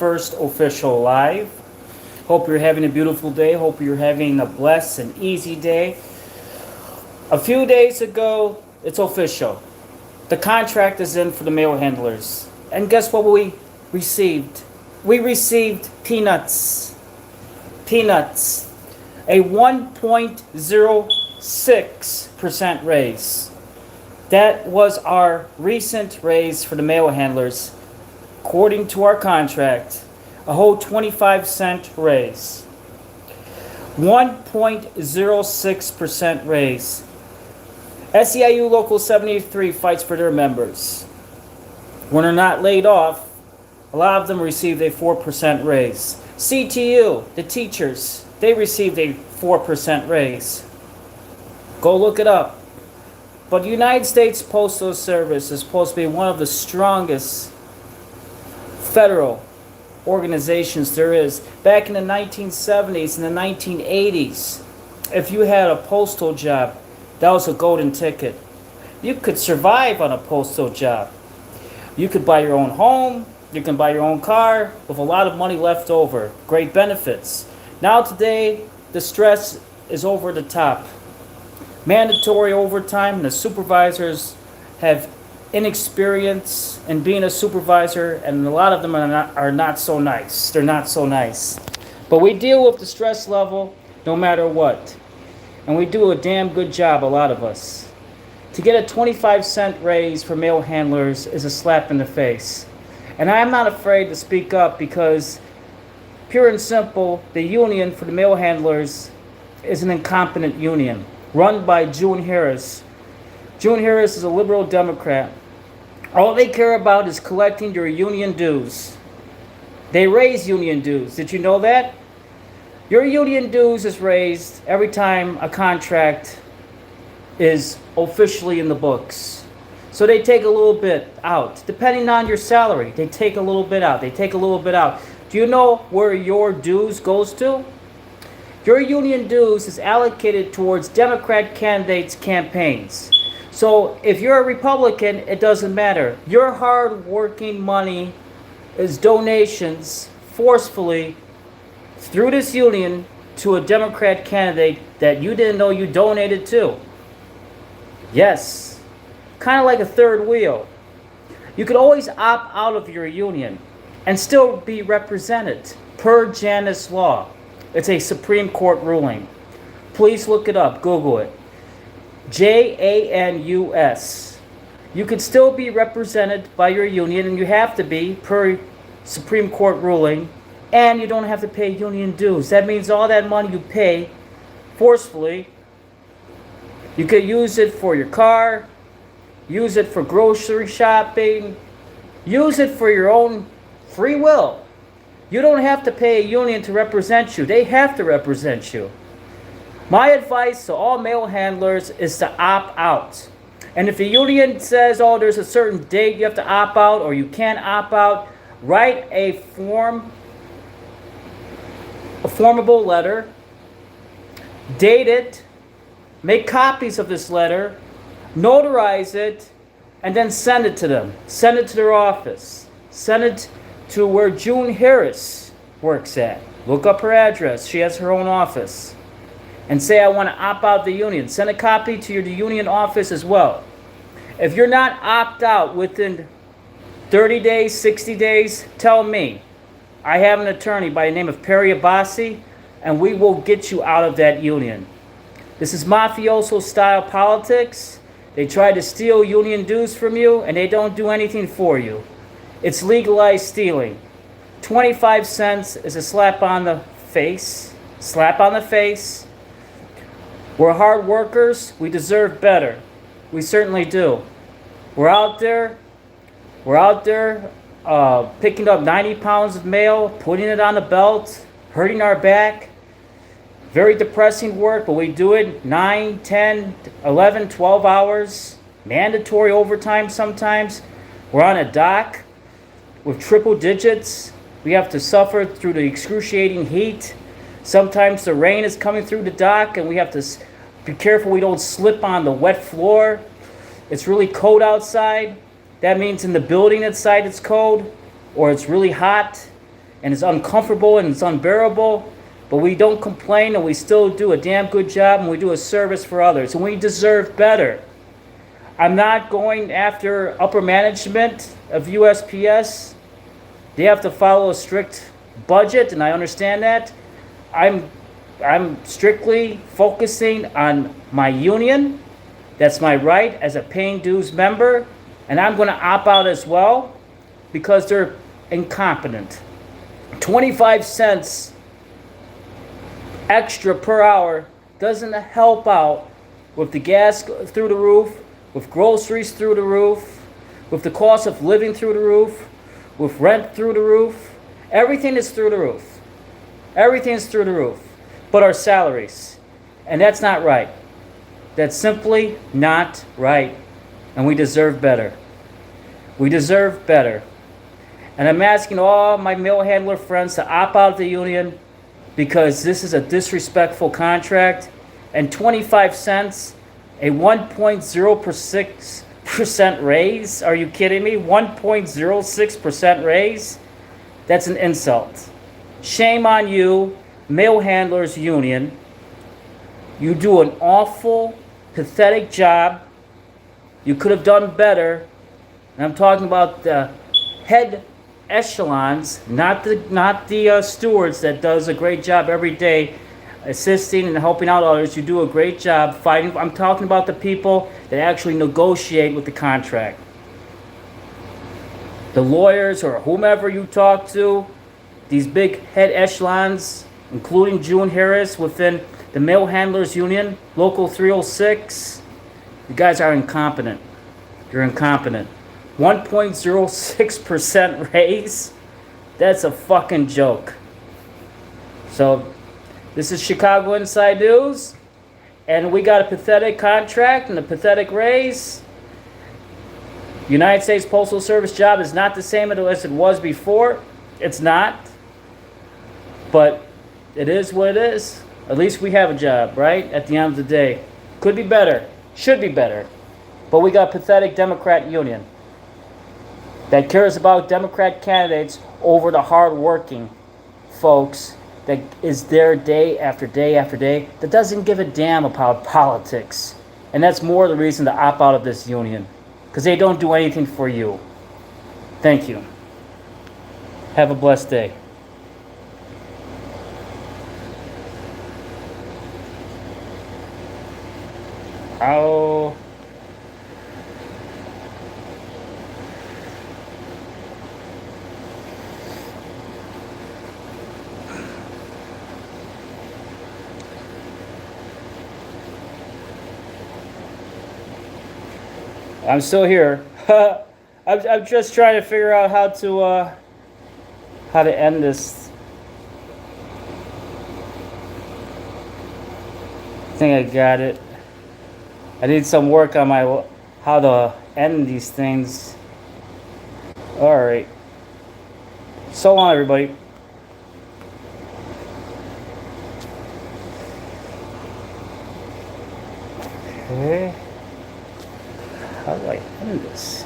first official live. Hope you're having a beautiful day. Hope you're having a blessed and easy day. A few days ago, it's official. The contract is in for the mail handlers. And guess what we received? We received peanuts. Peanuts. A 1.06% raise. That was our recent raise for the mail handlers. According to our contract, a whole 25-cent raise. 1.06% raise. SEIU Local 73 fights for their members. When they're not laid off, a lot of them received a 4% raise. CTU, the teachers, they received a 4% raise. Go look it up. But the United States Postal Service is supposed to be one of the strongest federal organizations there is. Back in the 1970s and the 1980s, if you had a postal job, that was a golden ticket. You could survive on a postal job. You could buy your own home, you can buy your own car with a lot of money left over. Great benefits. Now today, the stress is over the top. Mandatory overtime, and the supervisors have inexperience in being a supervisor, and a lot of them are not so nice. They're not so nice. But we deal with the stress level no matter what. And we do a damn good job, a lot of us. To get a 25-cent raise for mail handlers is a slap in the face. And I'm not afraid to speak up because, pure and simple, the union for the mail handlers is an incompetent union run by June Harris. June Harris is a liberal Democrat. All they care about is collecting your union dues. They raise union dues. Did you know that? Your union dues is raised every time a contract is officially in the books. So they take a little bit out. Depending on your salary, they take a little bit out. They take a little bit out. Do you know where your dues goes to? Your union dues is allocated towards Democrat candidates' campaigns. So if you're a Republican, it doesn't matter. Your hard-working money is donations forcefully through this union to a Democrat candidate that you didn't know you donated to. Yes, kind of like a third wheel. You could always opt out of your union and still be represented per Janus law. It's a Supreme Court ruling. Please look it up. Google it. Janus. You could still be represented by your union, and you have to be per Supreme Court ruling, and you don't have to pay union dues. That means all that money you pay forcefully, you could use it for your car, use it for grocery shopping, use it for your own free will. You don't have to pay a union to represent you. They have to represent you. My advice to all mail handlers is to opt out. And if the union says, oh, there's a certain date you have to opt out or you can't opt out, write a formable letter, date it, make copies of this letter, notarize it, and then send it to them. Send it to their office. Send it to where June Harris works at. Look up her address. She has her own office. And say, I want to opt out the union. Send a copy to your union office as well. If you're not opt out within 30 days, 60 days, tell me. I have an attorney by the name of Perry Abbasi, and we will get you out of that union. This is mafioso-style politics. They try to steal union dues from you, and they don't do anything for you. It's legalized stealing. 25 cents is a slap on the face. Slap on the face. We're hard workers. We deserve better. We certainly do. We're out there picking up 90 pounds of mail, putting it on the belt, hurting our back. Very depressing work, but we do it 9, 10, 11, 12 hours. Mandatory overtime sometimes. We're on a dock with triple digits. We have to suffer through the excruciating heat. Sometimes the rain is coming through the dock and we have to be careful we don't slip on the wet floor. It's really cold outside. That means in the building inside it's cold, or it's really hot. and it's uncomfortable and it's unbearable, but we don't complain and we still do a damn good job and we do a service for others and we deserve better. I'm not going after upper management of USPS. They have to follow a strict budget, and I understand that. I'm strictly focusing on my union. That's my right as a paying dues member, and I'm going to opt out as well because they're incompetent. 25 cents extra per hour doesn't help out with the gas through the roof, with groceries through the roof, with the cost of living through the roof, with rent through the roof. Everything is through the roof. Everything's through the roof. But our salaries. And that's not right. That's simply not right. And we deserve better. We deserve better. And I'm asking all my mail handler friends to opt out of the union because this is a disrespectful contract. And 25 cents, a 1.06% raise? Are you kidding me? 1.06% raise? That's an insult. Shame on you, mail handlers union. You do an awful, pathetic job. You could have done better. And I'm talking about the head echelons, not the stewards that does a great job every day assisting and helping out others. You do a great job fighting. I'm talking about the people that actually negotiate with the contract. The lawyers or whomever you talk to, these big head echelons, including June Harris within the Mail Handlers Union, Local 306, you guys are incompetent. You're incompetent. 1.06% raise? That's a fucking joke. So, this is Chicago Inside News, and we got a pathetic contract and a pathetic raise. United States Postal Service job is not the same as it was before. It's not. But it is what it is. At least we have a job, right? At the end of the day. Could be better. Should be better. But we got a pathetic Democrat union that cares about Democrat candidates over the hard-working folks that is there day after day after day, that doesn't give a damn about politics. And that's more the reason to opt out of this union. Because they don't do anything for you. Thank you. Have a blessed day. Oh. I'm still here. I'm just trying to figure out how to end this. I think I got it. I need some work on my how to end these things. All right. So long, everybody. Okay. How do I end this?